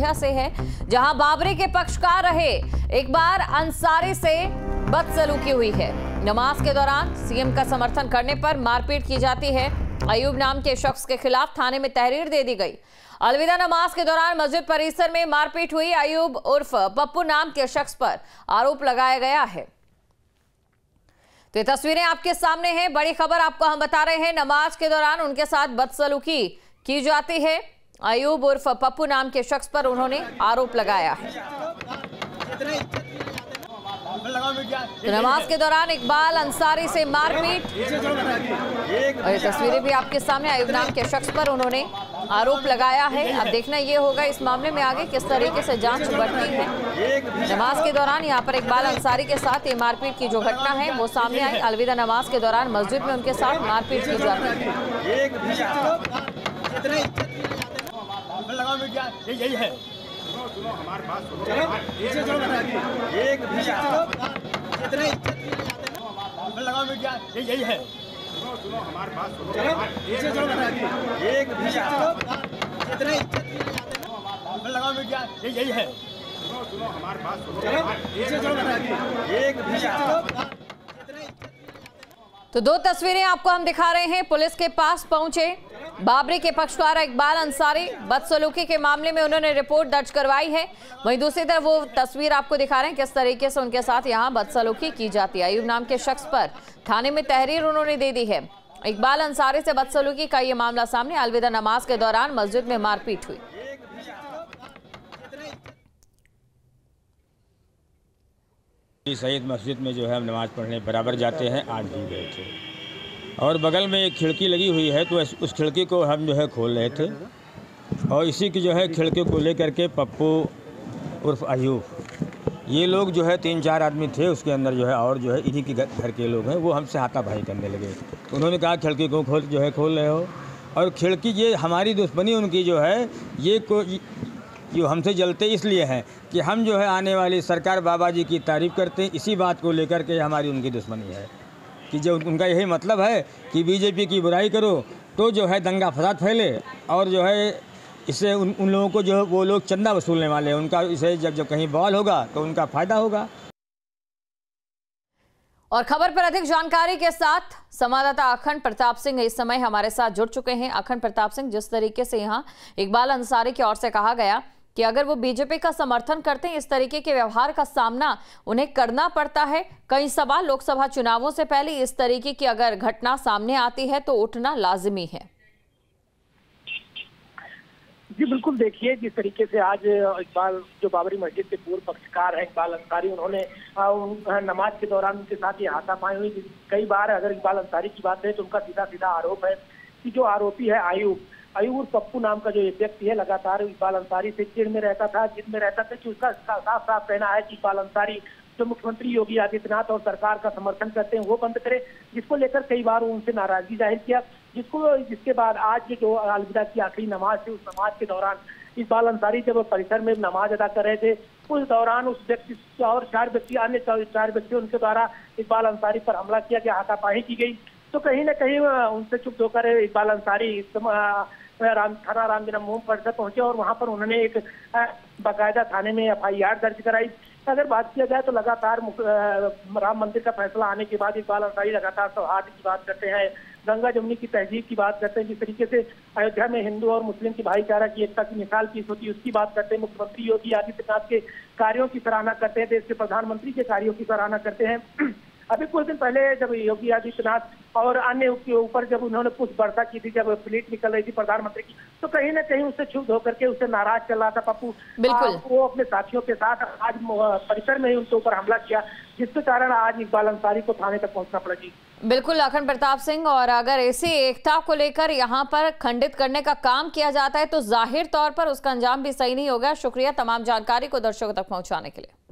अयोध्या से है, जहां बाबरी के पक्षकार रहे इकबाल अंसारी से बदसलूकी हुई है। नमाज के दौरान सीएम का समर्थन करने पर मारपीट की जाती है। अयूब नाम के शख्स के खिलाफ थाने में तहरीर दे दी गई। अलविदा नमाज के दौरान मस्जिद परिसर में मारपीट हुई। अयूब उर्फ पप्पू नाम के शख्स पर आरोप लगाया गया है। तो ये तस्वीरें आपके सामने हैं। बड़ी खबर आपको हम बता रहे हैं, नमाज के दौरान उनके साथ बदसलूकी की जाती है। अयूब उर्फ पप्पू नाम के शख्स पर उन्होंने आरोप लगाया है। तो नमाज के दौरान इकबाल अंसारी से मारपीट, और ये तस्वीरें भी आपके सामने। अयूब नाम के शख्स पर उन्होंने आरोप लगाया है। अब देखना ये होगा इस मामले में आगे किस तरीके से जांच बढ़ती है। नमाज के दौरान यहाँ पर इकबाल अंसारी के साथ ये मारपीट की जो घटना है वो सामने आई। अलविदा नमाज के दौरान मस्जिद में उनके साथ मारपीट की जाती है। यही है, सुनो हमारे बात सुनो, एक भी लगाओ मीडिया, यही है, सुनो हमारी बात सुनो, एक भी लगाओ मीडिया, यही है, सुनो हमारी बात सुनो, एक भी। तो दो तस्वीरें आपको हम दिखा रहे हैं। पुलिस के पास पहुंचे बाबरी के पक्षकार इकबाल अंसारी, बदसलूकी के मामले में उन्होंने रिपोर्ट दर्ज करवाई है। वहीं दूसरी तरफ वो तस्वीर आपको दिखा रहे हैं किस तरीके से उनके साथ यहां बदसलूकी की जाती है। अयूब नाम के शख्स पर थाने में तहरीर उन्होंने दे दी है। इकबाल अंसारी से बदसलूकी का ये मामला सामने। अलविदा नमाज के दौरान मस्जिद में मारपीट हुई। सईद मस्जिद में जो है हम नमाज़ पढ़ने बराबर जाते हैं, आज भी गए थे और बगल में एक खिड़की लगी हुई है तो उस खिड़की को हम जो है खोल रहे थे और इसी की जो है खिड़की को लेकर के पप्पू उर्फ अयूब, ये लोग जो है 3-4 आदमी थे उसके अंदर जो है, और जो है इन्हीं के घर के लोग हैं, वो हमसे हाथापाई करने लगे। तो उन्होंने कहा खिड़की को खोल रहे हो, और खिड़की ये हमारी दुश्मनी उनकी जो है ये जो हमसे जलते इसलिए हैं कि हम जो है आने वाली सरकार बाबा जी की तारीफ़ करते हैं। इसी बात को लेकर के हमारी उनकी दुश्मनी है कि जो उनका यही मतलब है कि बीजेपी की बुराई करो तो जो है दंगा फसाद फैले, और जो है इससे उन लोगों को जो वो लोग चंदा वसूलने वाले हैं, उनका इसे जब कहीं बवाल होगा तो उनका फ़ायदा होगा। और खबर पर अधिक जानकारी के साथ संवाददाता अखंड प्रताप सिंह इस समय हमारे साथ जुड़ चुके हैं। अखंड प्रताप सिंह, जिस तरीके से यहाँ इकबाल अंसारी की ओर से कहा गया कि अगर वो बीजेपी का समर्थन करते हैं, इस तरीके के व्यवहार का सामना उन्हें करना पड़ता है। कई सवाल लोकसभा चुनावों से पहले इस तरीके की अगर घटना सामने आती है तो उठना लाजिमी है। जी बिल्कुल, देखिए जिस तरीके से आज इकबाल जो बाबरी मस्जिद के पूर्व पक्षकार है इकबाल अंसारी, उन्होंने नमाज के दौरान उनके साथ ये हाथापाई हुई। कई बार अगर इकबाल अंसारी की बात है तो उनका सीधा आरोप है कि जो आरोपी है अयूब पप्पू नाम का जो एक व्यक्ति है, लगातार इकबाल अंसारी से चिड़ में रहता था, जिद में रहता था कि उसका साफ कहना है कि इकबाल अंसारी जो मुख्यमंत्री योगी आदित्यनाथ और सरकार का समर्थन करते हैं वो बंद करे, जिसको लेकर कई बार उनसे नाराजगी जाहिर किया। जिसके बाद आज जो अलविदा की आखिरी नमाज थी, उस नमाज के दौरान इकबाल अंसारी जब परिसर में नमाज अदा कर रहे थे, उस दौरान उस व्यक्ति और अन्य चार व्यक्ति उनके द्वारा इकबाल अंसारी पर हमला किया गया, हाथापाई की गई। तो कहीं ना कहीं उनसे चुप होकर इकबाल अंसारी थाना राम जन्मभूमि परिसर पहुंचे और वहां पर उन्होंने एक बाकायदा थाने में FIR दर्ज कराई। अगर बात किया जाए तो लगातार राम मंदिर का फैसला आने के बाद इकबाल अंसारी लगातार सौहार्द की बात करते हैं, गंगा जमुनी की तहजीब की बात करते हैं, जिस तरीके से अयोध्या में हिंदू और मुस्लिम की भाईचारा की एकता की मिसाल पेश होती है उसकी बात करते हैं, मुख्यमंत्री योगी आदित्यनाथ के कार्यों की सराहना करते हैं, देश के प्रधानमंत्री के कार्यों की सराहना करते हैं। अभी कुछ दिन पहले जब योगी आदित्यनाथ और अन्य के ऊपर जब उन्होंने पुष्प वर्षा की थी, जब फ्लीट निकल रही थी प्रधानमंत्री की, तो कहीं ना कहीं उससे क्षुब्ध होकर के उससे नाराज चल रहा था पप्पू। बिल्कुल, वो अपने साथियों के साथ आज परिसर में ही उनके ऊपर हमला किया, जिसके कारण आज इकबाल अंसारी को थाने तक पहुंचना पड़ा। जी बिल्कुल अखंड प्रताप सिंह, और अगर इसी एकता को लेकर यहाँ पर खंडित करने का काम किया जाता है तो जाहिर तौर पर उसका अंजाम भी सही नहीं होगा। शुक्रिया तमाम जानकारी को दर्शकों तक पहुंचाने के लिए।